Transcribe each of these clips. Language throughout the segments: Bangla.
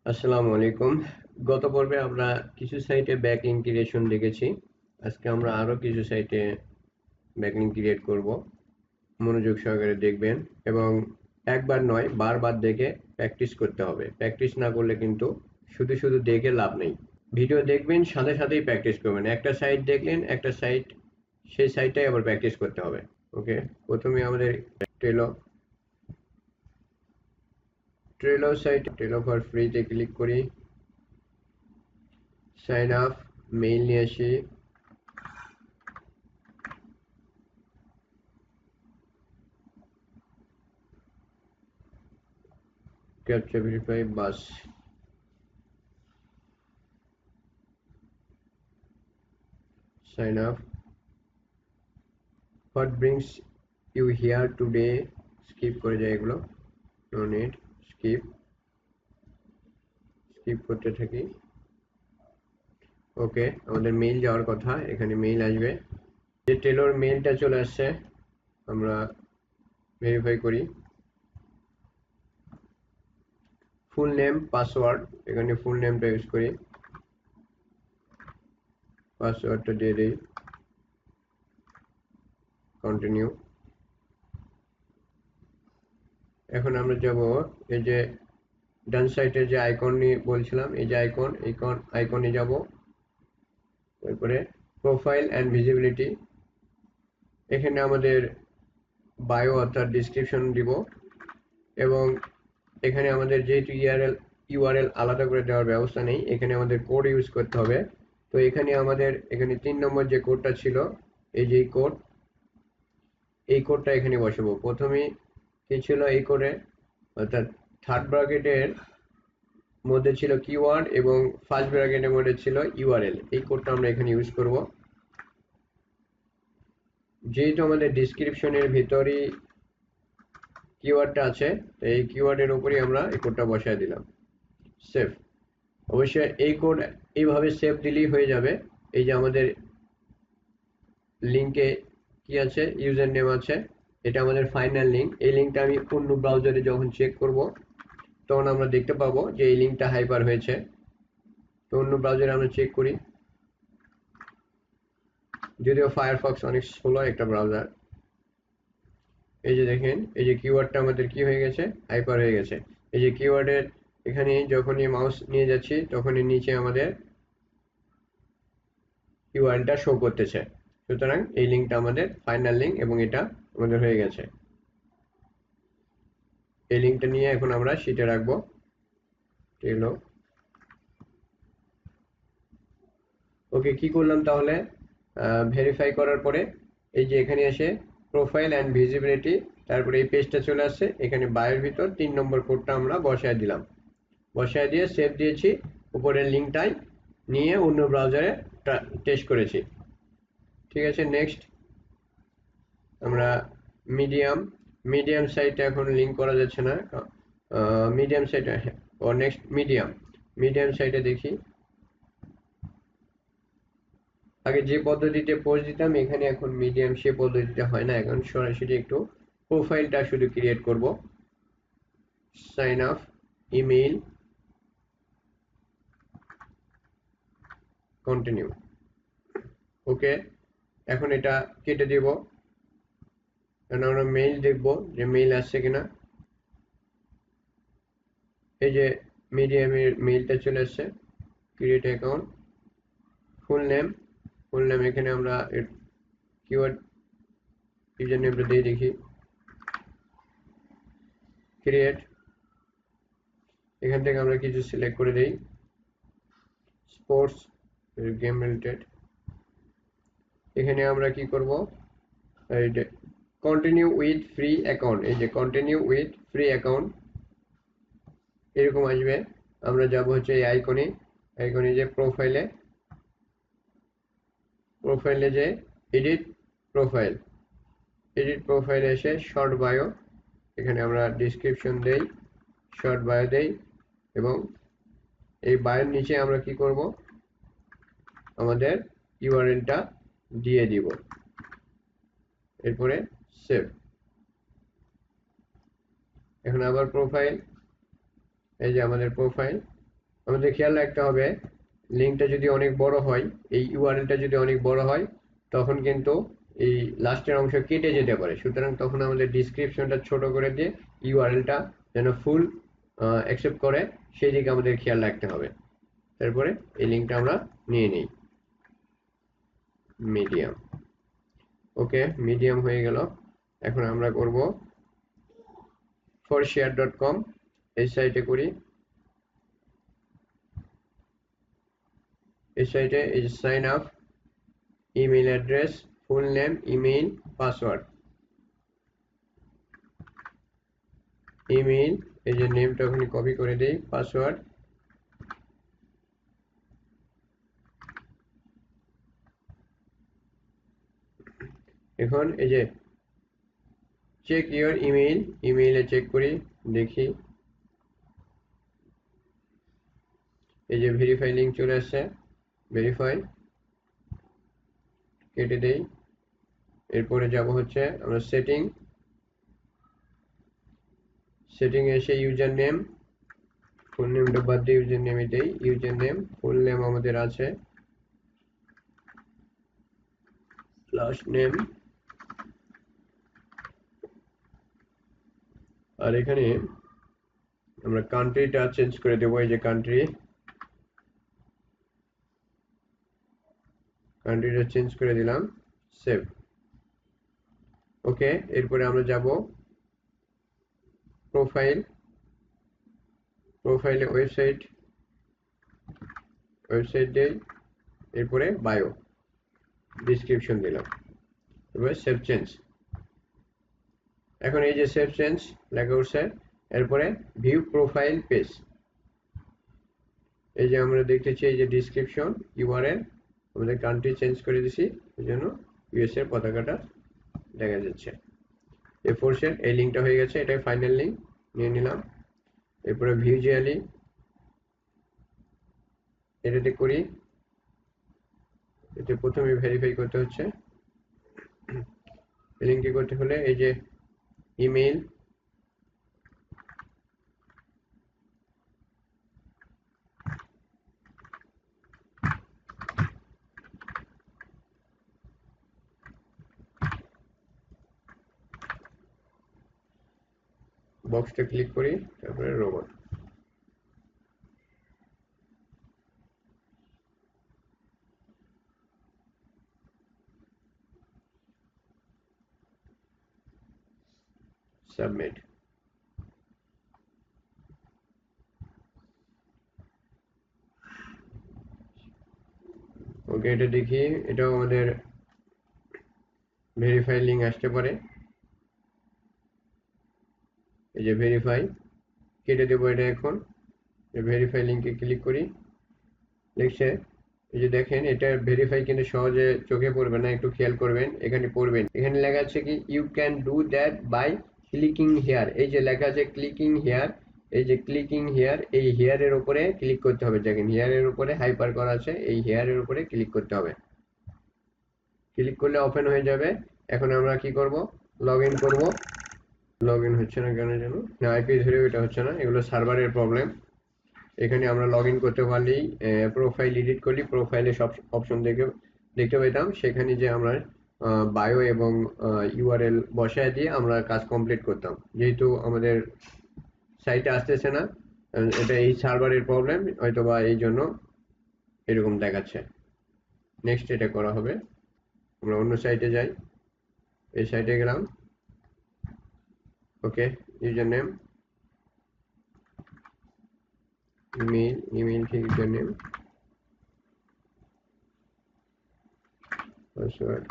আসসালামু আলাইকুম। গত পর্বে আমরা কিছু সাইটে ব্যাকলিংক ক্রিয়েশন দেখেছি। আজকে আমরা আরো কিছু সাইটে ব্যাকলিংক ক্রিয়েট করব। মনোযোগ সহকারে দেখবেন এবং একবার নয় বারবার দেখে প্র্যাকটিস করতে হবে। প্র্যাকটিস না করলে কিন্তু শুধু শুধু দেখে লাভ নেই। ভিডিও দেখবেন, সাথে সাথেই প্র্যাকটিস করবেন। একটা সাইট দেখলেন, একটা সাইট, সেই সাইটটাই আবার প্র্যাকটিস করতে হবে। ওকে, প্রথমে আমাদের ট্রেলো সাইট, ট্রেলো ফর ফ্রিতে ক্লিক করি। সাইন আপ, মেইল নিয়ে আসি। Captcha verify, bus. Sign up. What brings you here today? Skip করে যায় এগুলো, no need, skip করতে থাকি। ওকে, আমাদের মেইল যাওয়ার কথা, এখানে মেইল আসবে। যে টেলর মেইলটা চলে আসছে, আমরা ভেরিফাই করি। ফুল নেম, পাসওয়ার্ড, এখানে ফুল নেমটা ইউজ করি, পাসওয়ার্ডটা দিয়ে দিই, কন্টিনিউ। এখন আমরা যাব এই যে ডান সাইডের যে আইকন নিয়ে বলছিলাম, এই যে আইকনে যাব। তারপরে প্রোফাইল অ্যান্ড ভিজিবিলিটি, এখানে আমাদের বায়ো অর্থাৎ ডিসক্রিপশন দিব এবং এখানে আমাদের যেহেতু ইউআরএল আলাদা করে দেওয়ার ব্যবস্থা নেই, এখানে আমাদের কোড ইউজ করতে হবে। তো এখানে আমাদের 3 নম্বর যে কোডটা ছিল, এই যে এই কোডটা এখানে বসাবো। প্রথমে কি ছিল এই কোডে, অর্থাৎ থার্ড ব্র্যাকেটের মধ্যে ছিল কিওয়ার্ড এবং ফার্স্ট ব্র্যাকেটের মধ্যে ছিল ইউআরএল। এই কোডটা আমরা এখানে ইউজ করব। যেহেতু আমাদের ডিসক্রিপশনের ভিতরেই কিওয়ার্ডটা আছে, তো এই কিওয়ার্ডের উপরই আমরা এই কোডটা বসায় দিলাম। সেভ। অবশ্যই এই কোড এইভাবে সেভ দিলেই হয়ে যাবে। এই যে আমাদের লিঙ্কে কি আছে, ইউজার নেম আছে, এটা আমাদের ফাইনাল লিঙ্ক। এই লিঙ্কটা আমি অন্য ব্রাউজারে যখন চেক করব তখন আমরা দেখতে পাবো যে এই লিঙ্কটা হাইপার হয়েছে। তো অন্য ব্রাউজারে আমরা চেক করি, যদিও ফায়ারফক্স অনেক স্লো একটা ব্রাউজার। এই যে দেখেন, এই যে কিওয়ার্ডটা আমাদের কি হয়ে গেছে, হাইপার হয়ে গেছে। এই যে কিওয়ার্ডের এখানে যখনই মাউস নিয়ে যাচ্ছি তখনই নিচে আমাদের ইউআরএলটা শো করতেছে। সুতরাং এই লিঙ্কটা আমাদের ফাইনাল লিঙ্ক এবং এটা আমাদের হয়ে গেছে। এই লিঙ্কটা নিয়ে এখন আমরা শিটে রাখবো। টেলো। ওকে, কি করলাম তাহলে? ভেরিফাই করার পরে এই যে এখানে এসে প্রোফাইল অ্যান্ড ভিজিবিলিটি, তারপরে এই পেজটা চলে আসছে। এখানে বায়োর ভিতর 3 নম্বর কোডটা আমরা বসায় দিলাম, বসায় দিয়ে সেভ দিয়েছি। উপরের লিঙ্কটাই নিয়ে অন্য ব্রাউজারে টেস্ট করেছি। ঠিক আছে, নেক্সট আমরা মিডিয়াম সাইটে এখন লিঙ্ক করা যাচ্ছে না। মিডিয়াম সাইটে, ও নেক্সট মিডিয়াম সাইটে দেখি। আগে যে পদ্ধতিতে পোস্ট দিতাম এখানে, এখন মিডিয়াম সে পদ্ধতিতে হয় না, এখন সরাসরি একটু প্রোফাইলটা শুধু ক্রিয়েট করব। Sign up, email, continue. Okay, এখন এটা কেটে দিব, কারণ আমরা মেইল দেখব যে মেইল আসছে কিনা। এই যে মিডিয়ামের মেইলটা চলে আসছে। ক্রিয়েট অ্যাকাউন্ট, ফুল নেম এখানে আমরা কিওয়ার্ড ইউজার নেমটা দিয়ে দেখি। ক্রিয়েট, এখান থেকে আমরা কিছু সিলেক্ট করে দেই, স্পোর্টস, গেম রিলেটেড। এখানে আমরা কি করব, এই যে কন্টিনিউ উইথ ফ্রি অ্যাকাউন্ট, এই যে কন্টিনিউ উইথ ফ্রি অ্যাকাউন্ট এরকম আসবে। আমরা যাব হচ্ছে এই আইকনে যে প্রোফাইলে যে এডিট প্রোফাইলে এসে শর্ট বায়ো, এখানে আমরা ডিসক্রিপশন দেই, শর্ট বায়ো দেই এবং এই বায়োর নিচে আমরা কি করব, আমাদের ইউআরএলটা দিয়ে দিব। এরপরে সেভ। এখন আবার প্রোফাইল, এই যে আমাদের প্রোফাইল, আমাদের খেয়াল রাখতে হবে লিঙ্কটা যদি অনেক বড় হয়, এই ইউআরএলটা যদি অনেক বড় হয়, তখন কিন্তু এই লাস্টের অংশ কেটে যেতে পারে। সুতরাং তখন আমাদের ডিসক্রিপশনটা ছোট করে দিয়ে ইউআরএলটা যেন ফুল অ্যাকসেপ্ট করে সেই দিকে আমাদের খেয়াল রাখতে হবে। তারপরে এই লিঙ্কটা আমরা নিয়ে নিই, মিডিয়াম। ওকে, মিডিয়াম হয়ে গেল। এখন আমরা করব forshare.com, এই সাইটে করি। এই সাইটে এই sign up, email address, full name, email, password. Email, এই যে নেমটা ওখানে কপি করে দেই, পাসওয়ার্ড। এখন এই যে চেক ইওর ইমেল, ইমেইলে চেক করি, দেখি এই যে ভেরিফাই লিঙ্ক চলে আসছে, ভেরিফাই কেটে দেই। এরপরে যাব হচ্ছে আমরা সেটিং, সেটিং এসে ইউজার নেম, ফুল নেমটা বাদ দিয়ে ইউজার নেমে দেই। ইউজার নেম, ফুল নেম আমাদের আছে, লাস্ট নেম, আর এখানে আমরা কান্ট্রিটা চেঞ্জ করে দেবো। এই যে কান্ট্রিটা চেঞ্জ করে দিলাম, সেভ। ওকে, এরপরে আমরা যাব প্রোফাইল, প্রোফাইলে ওয়েবসাইট দেই, এরপরে বায়ো, ডিসক্রিপশন দিলাম, এরপরে সেভ চেঞ্জ। এখন এই যে সেভ চেঞ্জ লেখা উঠছে, এরপরে ভিউ প্রোফাইল পেজ। এই যে আমরা দেখতেছি এই যে ডিসক্রিপশন, ইউআরএল, আমাদের কান্ট্রি চেঞ্জ করে দিছি, এই জন্য ইউএস এর পতাকাটা দেখা যাচ্ছে। এই ফোর্সের এই লিঙ্কটা হয়ে গেছে, এটাই ফাইনাল লিঙ্ক, নিয়ে নিলাম। এরপরে ভিউজিয়ালি এটাতে করি, এতে প্রথমে ভেরিফাই করতে হচ্ছে। লিঙ্কটি করতে হলে এই যে ইমেল, বক্সটা ক্লিক করি, তারপরে রোবট। সাবমিট। ওকে, এটা দেখি, এটাও আমাদের ভেরিফাই লিঙ্ক আসতে পারে। এই যে ভেরিফাই, কেটে দেবো এটা। এখন ভেরিফাই লিঙ্কে ক্লিক করি, লিখছে এই যে দেখেন, এটা ভেরিফাই কিন্তু সহজে চোখে পড়বে না, একটু খেয়াল করবেন। এখানে পড়বেন, এখানে লেখা আছে কি you can do that by clicking here. এই যে লেখা আছে ক্লিকিং হিয়ার, এই যে ক্লিকিং হিয়ার, এই হিয়ারের উপরে ক্লিক করতে হবে। দেখেন হিয়ারের উপরে হাইপার করা আছে, এই হিয়ারের উপরে ক্লিক করতে হবে। ক্লিক করলে ওপেন হয়ে যাবে। এখন আমরা কি করব, লগ ইন করবো। লগ ইন হচ্ছে না কেন যেন, না আইপি ধরে এটা হচ্ছে না, এগুলো সার্ভারের প্রবলেম। এখানে আমরা লগ ইন করতে পারলেই, প্রোফাইল এডিট করলে প্রোফাইলে সব অপশন দেখতে পেতাম। সেখানে যে আমরা বায়ো এবং ইউআরএল বসায় দিয়ে আমরা কাজ কমপ্লিট করতাম। যেহেতু আমাদের সাইটে আসতেছে না, এটা এই সার্ভারের প্রবলেম হয়তো, বা এই জন্য এরকম দেখাচ্ছে। নেক্সট এটা করা হবে। আমরা অন্য সাইটে যাই, এই সাইটে গেলাম। ওকে, ইউজার নেম, ইমেল থেকে user name, password,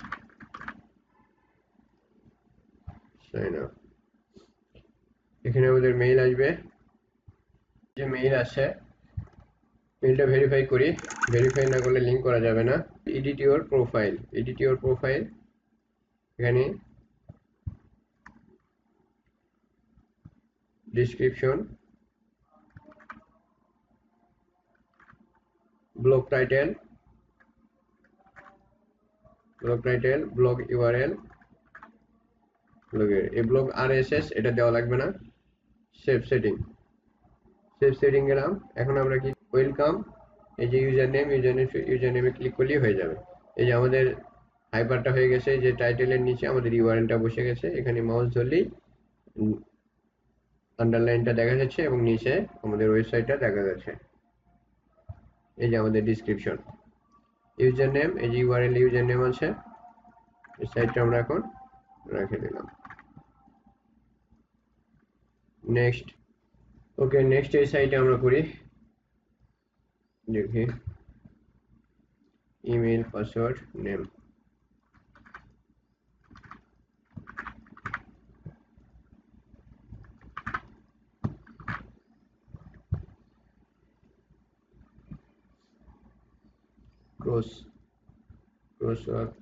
sign up. এখানে আমাদের মেইল আসবে, যে মেইল আসে মেইলটা ভেরিফাই করি। ভেরিফাই না করলে লিঙ্ক করা যাবে না। Edit your profile, edit your profile, এখানে description, blog title, blog URL, ব্লগের এই ব্লগ আরএসএস এটা দেওয়া লাগবে না। সেভ সেটিং, গেলাম। এখন আমরা কি ওয়েলকাম, এই যে ইউজার নেমে ক্লিক করলেই হয়ে যাবে। এই যে আমাদের হাইপারটা হয়ে গেছে, যে টাইটেলের নিচে আমাদের ইউআরএলটা বসে গেছে, এখানে মাউস ধরলেই আন্ডারলাইনটা দেখা যাচ্ছে এবং নিচে আমাদের ওয়েবসাইটটা দেখা যাচ্ছে। এই যে আমাদের ডিসক্রিপশন, ইউজার নেম, এই যে ইউআরএল ইউজার নেম আছে, এই সাইটটা আমরা এখন রেখে দিলাম। নেক্সট, ওকে, নেক্সট এই সাইটে আমরা করি, দেখি ইমেল পাসওয়ার্ড নেম, ক্রসওয়ার্ক,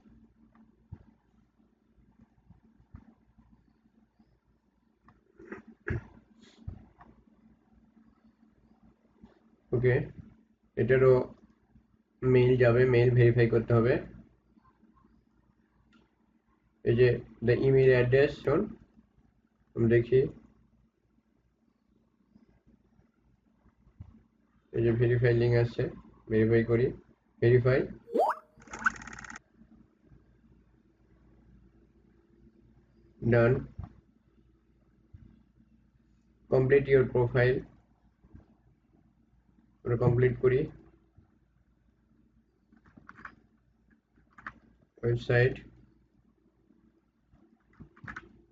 ওকে, এটারও মেইল যাবে, মেইল ভেরিফাই করতে হবে। এই যে দ্য ইমেল অ্যাড্রেস, আমরা দেখি, এই যে ভেরিফাই লিঙ্ক আসছে, ভেরিফাই করি, verify, done, complete your profile, আমরা কমপ্লিট করি, ওয়েবসাইট,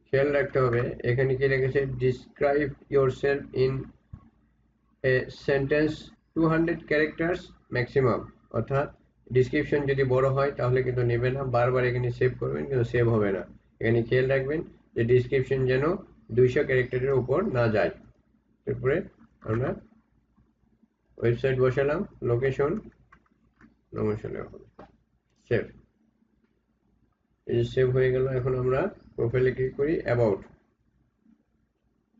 খেয়াল রাখতে হবে এখানে কি লিখেছে, describe yourself in a sentence 200 characters maximum, অর্থাৎ ডিসক্রিপশন যদি বড় হয় তাহলে কিন্তু নেবে না, বারবার এখানে সেভ করবেন কিন্তু সেভ হবে না। এখানে খেয়াল রাখবেন যে ডিসক্রিপশন যেন 200 ক্যারেক্টারের উপর না যায়। তারপরে আমরা ওয়েবসাইট বসালাম, লোকেশন নমস্কার, সেভ, এই যে সেভ হয়ে গেল। এখন আমরা প্রোফাইলে ক্লিক করি, অ্যাবাউট,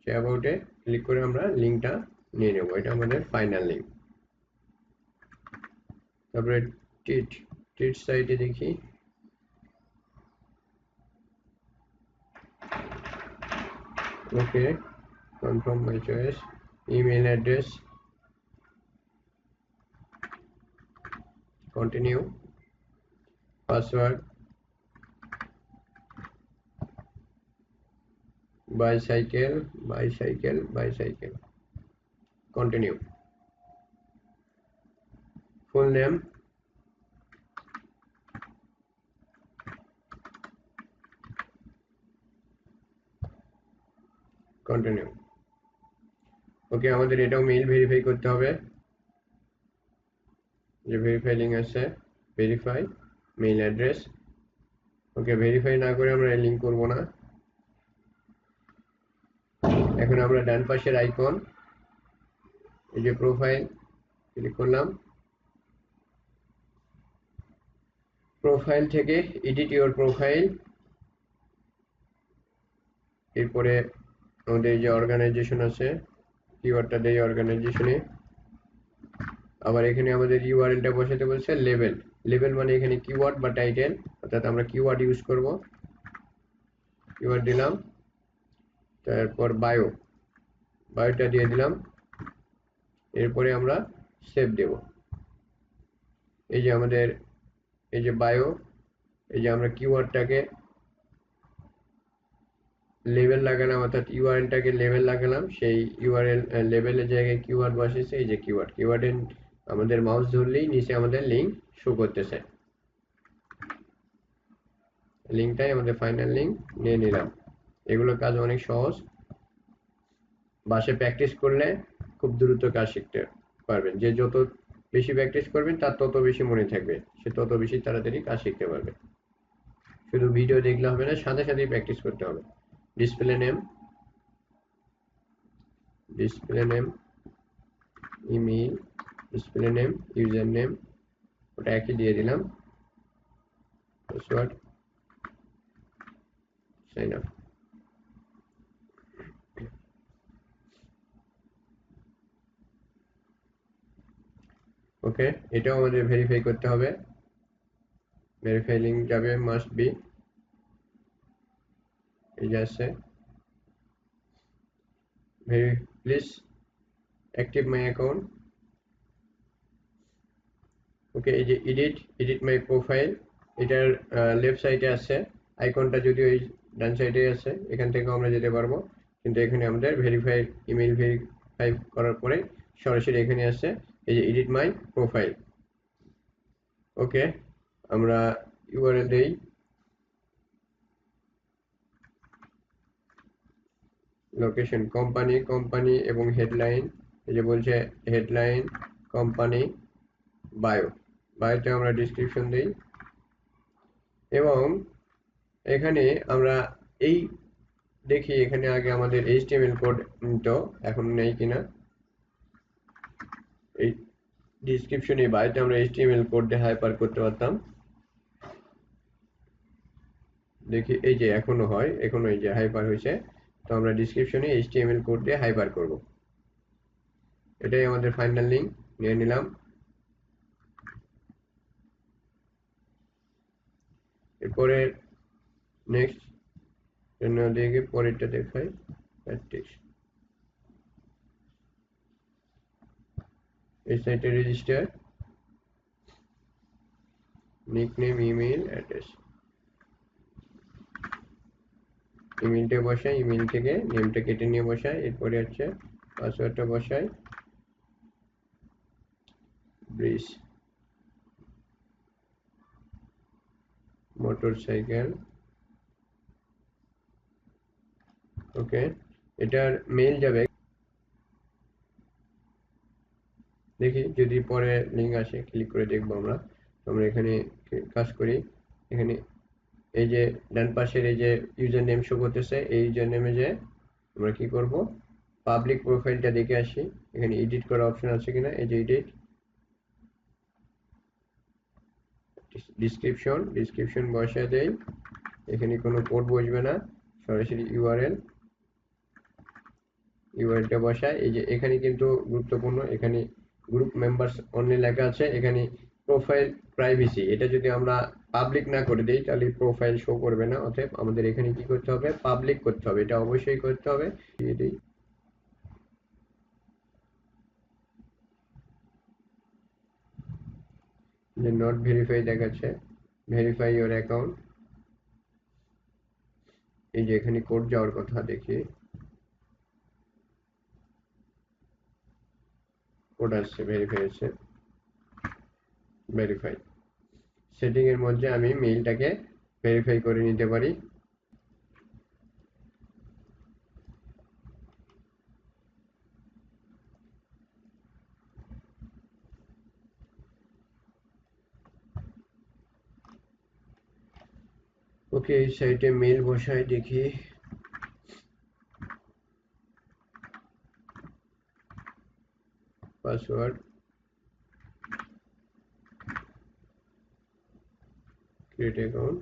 সে অ্যাবাউটে ক্লিক করে আমরা লিঙ্কটা নিয়ে নেব, এটা আমাদের ফাইনাল লিঙ্ক। তারপরে টিট, টিট সাইটে দেখি, okay, confirm my choice, email address, continue, password, bicycle, continue, full name, continue. Okay, আমাদের এটাও মেইল ভেরিফাই করতে হবে, যে ভেরিফাই লিঙ্ক আছে, verify mail address, okay, verify না করে আমরা লিঙ্ক করব না। এখন আমরা ডান পাশের আইকন, এই যে প্রোফাইল, ক্লিক করলাম, প্রোফাইল থেকে এডিট ইউর প্রোফাইল, এরপরে আমাদের যে অর্গানাইজেশন আছে, কিওয়ার্ডটা দেই অর্গানাইজেশনে, আবার এখানে আমাদের ইউআরএলটা বসাতে বলছে লেভেল, লেভেল মানে এখানে কিওয়ার্ড বা টাইটেল, অর্থাৎ আমরা কিওয়ার্ড ইউজ করব, কিওয়ার্ড দিলাম, তারপর বায়োটা দিয়ে দিলাম, এরপরে আমরা সেভ দেব। এই যে আমাদের, এই যে বায়ো, এই যে আমরা কিওয়ার্ডটাকে লেভেল লাগালাম, অর্থাৎ ইউআরএলটাকে লেভেল লাগালাম, সেই ইউআরএল লেভেলের জায়গায় কিওয়ার্ড বসেছে, এই যে কিওয়ার্ডের আমাদের মাউস ধরলেই নিচে আমাদের লিঙ্ক শো করতেছে, লিঙ্কটাই আমাদের ফাইনাল লিঙ্ক নিয়ে নিলাম। এগুলো কাজ অনেক সহজ, বাসে প্র্যাকটিস করলে খুব দ্রুত কাজ শিখতে পারবেন, যে যত বেশি প্র্যাকটিস করবেন তার তত বেশি মনে থাকবে, সে তত বেশি তাড়াতাড়ি কাজ শিখতে পারবে। শুধু ভিডিও দেখলে হবে না, সাথে সাথেই প্র্যাকটিস করতে হবে। Display name, email, display name, user name, ওটা একই দিয়ে দিলাম, পাসওয়ার্ড, সাইন আপ। ওকে, এটাও আমাদের ভেরিফাই করতে হবে, ভেরিফাই লিঙ্ক যাবে, মাস্ট বি, এই যে আছে, প্লিজ অ্যাক্টিভ মাই অ্যাকাউন্ট, ওকে, এই যে এডিট মাই প্রোফাইল, এটার লেফট সাইডে আছে আইকনটা, যদিও এই ডান সাইডে আছে, এখান থেকেও আমরা যেতে পারবো, কিন্তু এখানে আমাদের ভেরিফাই, ইমেল ভেরিফাই করার পরে সরাসরি এখানে আছে এই যে এডিট মাই প্রোফাইল। ওকে, আমরা ইউআরএল দেই, লোকেশন কোম্পানি এবং হেডলাইন, এই যে বলছে হেডলাইন কোম্পানি, বায়োতে আমরা ডিসক্রিপশন দিই, এবং এখানে আমরা এই দেখি এখানে আগে আমাদের HTML কোড তো এখন নেই কিনা। এই ডিসক্রিপশনে বায়োতে আমরা HTML কোড দিয়ে হাইপার করতে পারতাম, দেখি এই যে এখনো হয়, এখনো এই যে হাইপার হয়েছে, তো আমরা ডিসক্রিপশনে HTML কোড দিয়ে হাইপার করব। এটাই আমাদের ফাইনাল লিঙ্ক, নিয়ে নিলাম। এরপরে নেক্সট জন্য দেখে পরেরটা দেখাই, প্র্যাকটিস। এই সাইটে রেজিস্টার, নিকনেম, ইমেল অ্যাড্রেস, ইমেলটা বসাই, ইমেল থেকে নেমটা কেটে নিয়ে বসাই, এরপরে হচ্ছে পাসওয়ার্ডটা বসাই, ব্রিজ মোটরসাইকেল। ওকে, এটার মেল যাবে, দেখি যদি পরে লিঙ্ক আসে, ক্লিক করে দেখবো আমরা। আমরা এখানে কাজ করি, এখানে এই যে ডান পাশের এই যে ইউজার নেম শো করতেছে, এই ইউজার নেমে যে আমরা কি করব, পাবলিক প্রোফাইলটা দেখে আসি, এখানে এডিট করার অপশন আছে কিনা, এই যে এডিট, ডিসক্রিপশন বসায় দেই, এখানে কোনো কোড বসবে না, সরাসরি ইউআরএলটা বসায়। এই যে এখানে কিন্তু গুরুত্বপূর্ণ, এখানে গ্রুপ মেম্বার্স অনলি লেখা আছে, এখানে প্রোফাইল প্রাইভেসি, এটা যদি আমরা পাবলিক না করে দিই তাহলে প্রোফাইল শো করবে না, অতএব আমাদের এখানে কি করতে হবে, পাবলিক করতে হবে, এটা অবশ্যই করতে হবে। যে নট ভেরিফাই দেখাচ্ছে, ভেরিফাই ইওর অ্যাকাউন্ট, এই যে এখানে কোড যাওয়ার কথা, দেখি কোড আসছে, ভেরিফাই আছে, ভেরিফাই। সেটিং এর মধ্যে আমি মেইলটাকে ভেরিফাই করে নিতে পারি। ওকে, এই সাইটে মেইল বসাই, দেখি password, create account,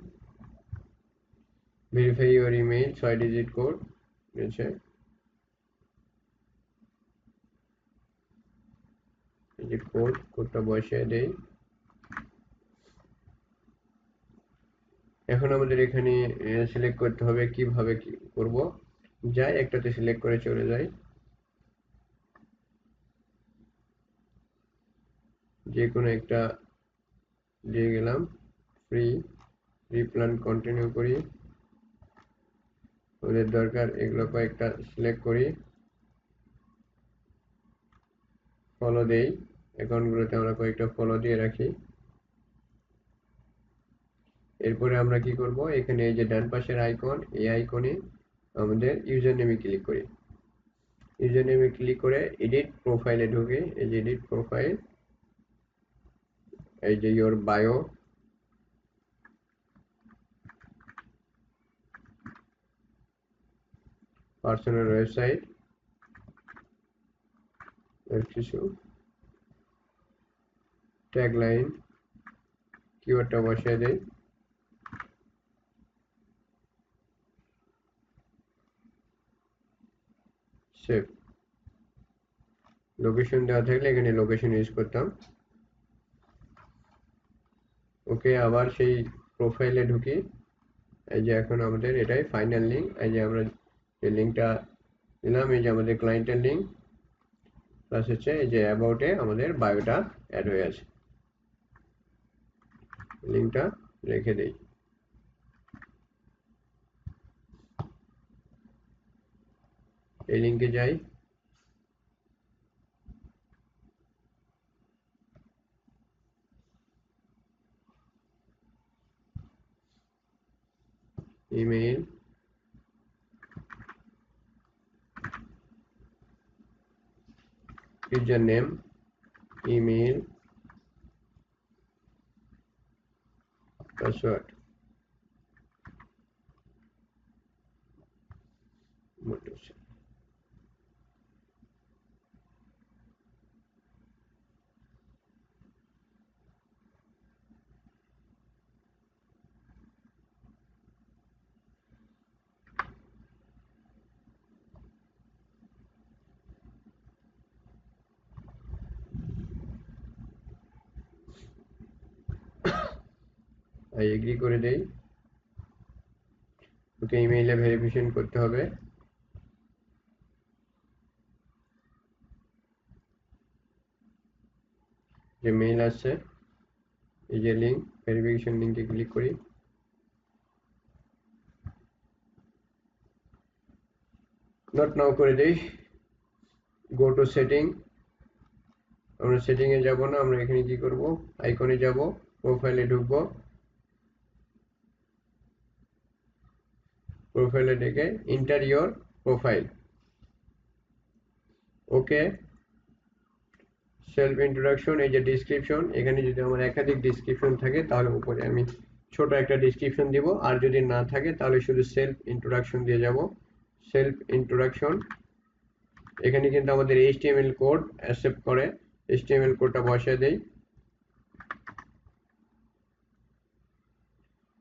verify your email, 6 digit code নিয়েছে, এই যে কোডটা বসিয়ে দেই। এখন আমাদের এখানে সিলেক্ট করতে হবে কিভাবে কি করব, যাই একটাতে সিলেক্ট করে চলে যাই, যে কোনো একটা দিয়ে গেলাম, ফ্রি প্ল্যান কন্টিনিউ করি, আমাদের দরকার এগুলো কয়েকটা সিলেক্ট করি, ফলো দেই, অ্যাকাউন্টগুলোতে আমরা কয়েকটা ফলো দিয়ে রাখি। এরপরে আমরা কি করব, এখানে এই যে ডান পাশের আইকন, এই আইকনে আমাদের ইউজার নেমে ক্লিক করি, ইউজার নেমে ক্লিক করে এডিট প্রোফাইলে ঢুকে, এই যে এডিট প্রোফাইল, এই যে ইওর বায়ো, পার্সোনাল ওয়েবসাইট, এর কিছু ট্যাগলাইন, কিওয়ার্ডটা বসিয়ে দেই, সেভ। লোকেশন দেওয়া থাকলে এখানে লোকেশন ইউজ করতাম। ওকে, আবার সেই প্রোফাইলে ঢুকি, এই যে এখন আমাদের এটাই ফাইনাল লিঙ্ক, এই যে আমরা যে লিঙ্কটা দিলাম, এই যে আমাদের ক্লায়েন্টের লিঙ্ক, প্লাস হচ্ছে এই যে অ্যাবাউটে আমাদের বায়োটা অ্যাড হয়ে আছে। লিঙ্কটা রেখে দেই। এই লিঙ্কে যাই, email, user name, email, password, I agree করে দেই। ওকে, ইমেইলে ভেরিফিকেশন করতে হবে। যে মেইল আসছে, এই যে লিঙ্ক, ভেরিফিকেশন লিঙ্কে ক্লিক করি। নট নাও করে দেই। Go to setting. আমরা সেটিং এ যাব না, আমরা এখানে কি করব, আইকনে যাব, প্রোফাইলে ঢুকবো, প্রোফাইলে ডেকে enter your profile. Okay, self introduction, এই যে ডিসক্রিপশন, এখানে যদি আমার একাধিক ডিসক্রিপশন থাকে তাহলে উপরে আমি ছোট একটা ডিসক্রিপশন দিব, আর যদি না থাকে তাহলে শুধু সেলফ ইন্ট্রোডাকশন দিয়ে যাব। সেলফ ইন্ট্রোডাকশন, এখানে কিন্তু আমাদের এইচটিএমএল কোড অ্যাকসেপ্ট করে, এইচটিএমএল কোডটা বসায় দেই।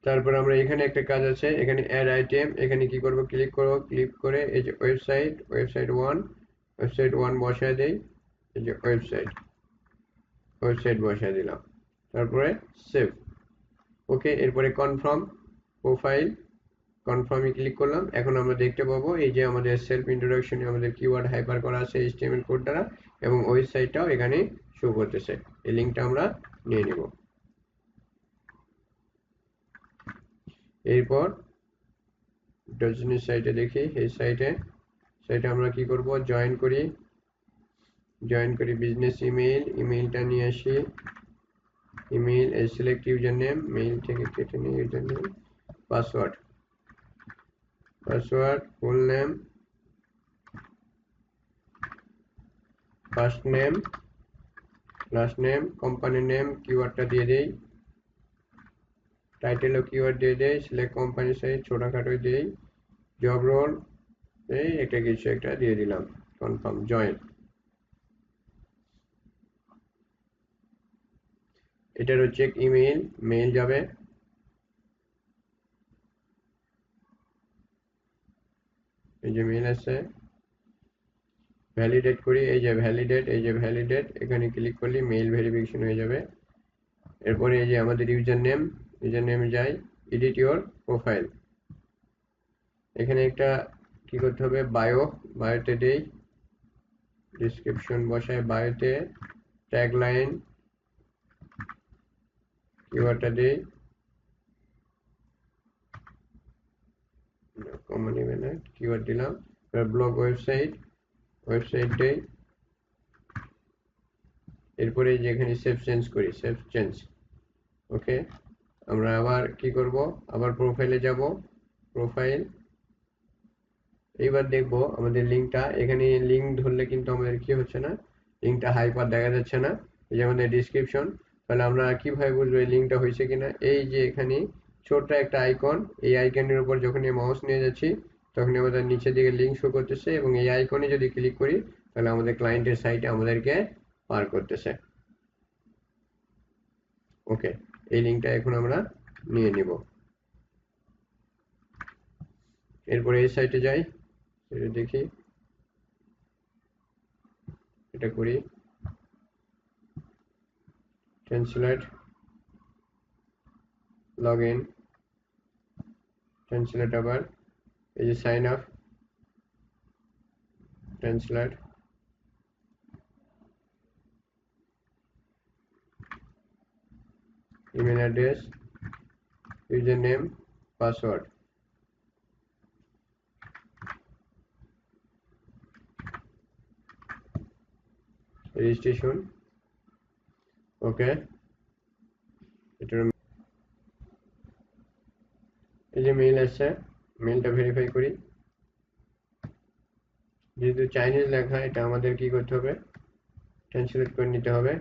তারপর আমরা এখানে একটা কাজ আছে, এখানে অ্যাড আইটেম, এখানে কি করব, ক্লিক করব, ক্লিক করে এই যে ওয়েবসাইট, ওয়েবসাইট 1 বসায় দেই। এই যে ওয়েবসাইট বসায় দিলাম, তারপরে সেভ। ওকে, এরপরে কনফার্ম প্রোফাইল, কনফার্মে ক্লিক করলাম। এখন আমরা দেখতে পাবো এই যে আমাদের সেলফ ইন্ট্রোডাকশনে আমাদের কিওয়ার্ড হাইপার করা আছে এইচটিএমএল কোড দ্বারা, এবং ওয়েবসাইটটাও এখানে শো করতেছে। এই লিংকটা আমরা নিয়ে নিব। এরপর ডজনি সাইটে দেখি, এই সাইটে আমরা কি করব, জয়েন করি বিজনেস ইমেইলটা নিয়ে আসি। Email, select user name, mail থেকে কেটে নিই user name, password, full name, first name, last name, company name, কিওয়ার্ডটা দিয়ে দেই, টাইটেলও কিওয়ার্ড দিয়ে দেই, সিলেক্ট কোম্পানি সাইজ ছোটখাটো দিই, জব রোল এই একটা কিছু একটা দিয়ে দিলাম, কনফার্ম, জয়েন। এটার হচ্ছে মেইল যাবে। এই যে মেইল আছে, ভ্যালিডেট করি, এই যে ভ্যালিডেট, এখানে ক্লিক করলে মেইল ভেরিফিকেশন হয়ে যাবে। এরপরে এই যে আমাদের ইউজার নেমে যাই, এডিট ইওর প্রোফাইল, এখানে একটা কি করতে হবে, বায়োতে দেই, ডিসক্রিপশন বসায় বায়োতে, ট্যাগলাইন কিওয়ার্ডটা দেই, কমন ইভেন্ট কিওয়ার্ড দিলাম, ব্লগ ওয়েবসাইট দেই। এরপরে যে এখানে সেভ চেঞ্জ। ওকে, আমরা আবার কি করব, আবার প্রোফাইলে যাব, প্রোফাইল, এইবার দেখব আমাদের লিঙ্কটা, এখানে লিঙ্ক ধরলে কিন্তু আমাদের কি হচ্ছে না, লিঙ্কটা হাইপার দেখা যাচ্ছে না। এই যে আমাদের ডিসক্রিপশন, তাহলে আমরা কিভাবে বুঝবো এই লিঙ্কটা হয়েছে কিনা, এই যে এখানে ছোট্ট একটা আইকন, এই আইকনের উপর যখন মাউস নিয়ে যাচ্ছি তখন আমাদের নিচের দিকে লিঙ্ক শো করতেছে, এবং এই আইকনে যদি ক্লিক করি তাহলে আমাদের ক্লায়েন্টের সাইটে আমাদেরকে পার করতেছে। ওকে, এই লিঙ্কটা এখন আমরা নিয়ে নিব। এরপরে এই সাইটে যাই, এটা দেখি, এটা করি, ট্রান্সলেট, লগ ইন, ট্রান্সলেট, আবার এই যে sign up, translate, email address, username, password, registration, okay. এটার এই যে মেইল আসছে, মেইলটা ভেরিফাই করি। যেহেতু চাইনিজ লেখা, এটা আমাদের কি করতে হবে, ট্রান্সলেট করে নিতে হবে।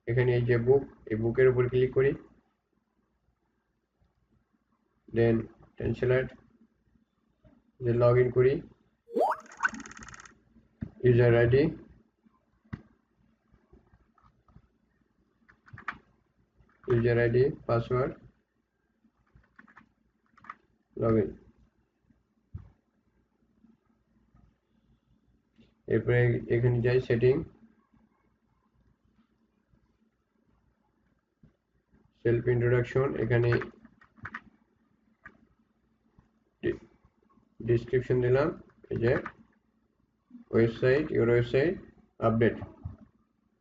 এখানে এই যে বুক, এই বুকের উপর ক্লিক করি, দেন ট্রান্সলেট, যে লগ ইন করি, user ID, password, log in. এরপরে এখানে যাই সেটিং, সেলফ ইন্ট্রোডাকশন, এখানে ডিসক্রিপশন দিলাম, এই যে ওয়েবসাইট, ইউর ওয়েবসাইট আপডেট,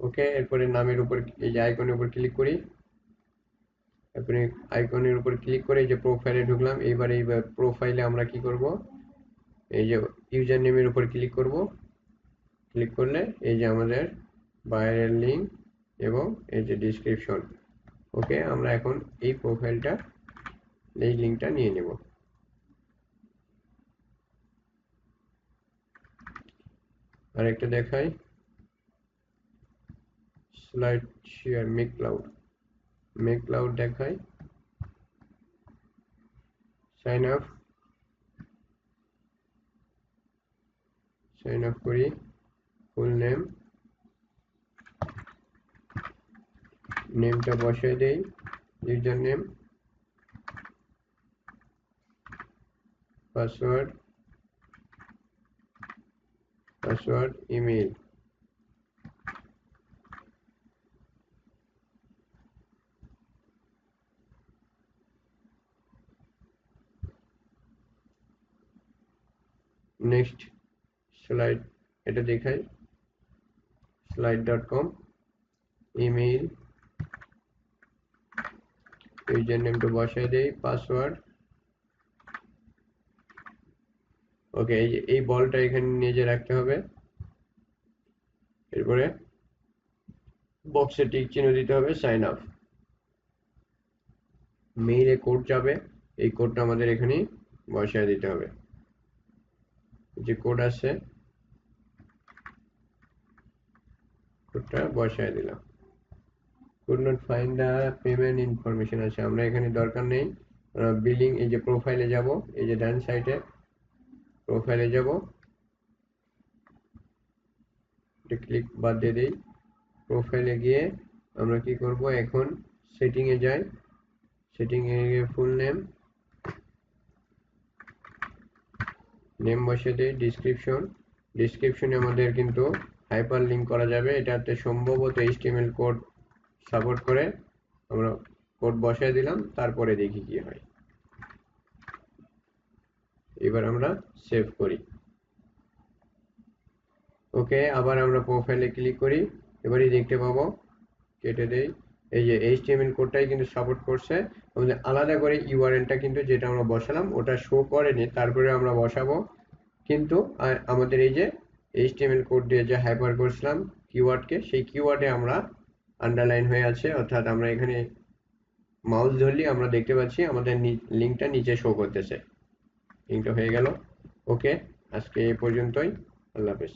ওকে। এরপরে নামের উপর, এই যে আইকনের উপর ক্লিক করি, এরপরে আইকনের উপর ক্লিক করে এই যে প্রোফাইলে ঢুকলাম। এইবার এই প্রোফাইলে আমরা কি করব, এই যে ইউজার নেমের উপর ক্লিক করব। ক্লিক করলে এই যে আমাদের বাইরের লিঙ্ক এবং এই যে ডিসক্রিপশন, ওকে। আমরা এখন এই প্রোফাইলটা, এই লিঙ্কটা নিয়ে নেব। আরেকটা দেখাই, স্লাইড শেয়ার, মেক ক্লাউড দেখাই, সাইন আপ করি, ফুল নেমটা বসাই দেই, user name, password, email. Next slide, এটা দেখাই, slide.com, ইমেল, ইউজার নেমটা বসাই দেই, পাসওয়ার্ড, ওকে। এই বলটা এখানে নিয়ে রাখতে হবে। এরপরে বক্সে টিক চিহ্ন দিতে হবে, সাইন আপ। মেইলে কোড যাবে, এই কোডটা আমাদের এখানে বসায় দিতে হবে। যে কোড আছে, কোডটা বসায় দিলাম। could not find the payment information আছে, আমরা এখানে দরকার নেই। বিলিং, এই যে প্রোফাইলে যাব, এই যে ডান সাইডে প্রোফাইলে যাব, এটা ক্লিক বাদ দিয়ে দেই। প্রোফাইলে গিয়ে আমরা কি করব, এখন সেটিং এ যাই, সেটিং এ গিয়ে ফুল নেম বসিয়ে দেই, ডিসক্রিপশনে আমাদের কিন্তু হাইপার লিঙ্ক করা যাবে। এটাতে সম্ভবত HTML কোড সাপোর্ট করে। আমরা কোড বসায় দিলাম, তারপরে দেখি কি হয়। এবার আমরা সেভ করি, ওকে। আবার আমরা প্রোফাইলে ক্লিক করি, এবারই দেখতে পাবো, কেটে দেই, এই যে HTML কোডটাই কিন্তু সাপোর্ট করছে। আমাদের আলাদা করে ইউআরএলটা কিন্তু যেটা আমরা বসালাম ওটা শো করেনি, তারপরে আমরা বসাবো। কিন্তু আমাদের এই যে HTML কোড দিয়ে যে হাইপার করছিলাম কিওয়ার্ডকে, সেই কিওয়ার্ডে আমরা আন্ডারলাইন হয়ে আছে, অর্থাৎ আমরা এখানে মাউস ধরলে আমরা দেখতে পাচ্ছি আমাদের লিঙ্কটা নিচে শো করতেছে। লিঙ্কটা হয়ে গেল, ওকে। আজকে এই পর্যন্তই, আল্লাহ হাফেজ।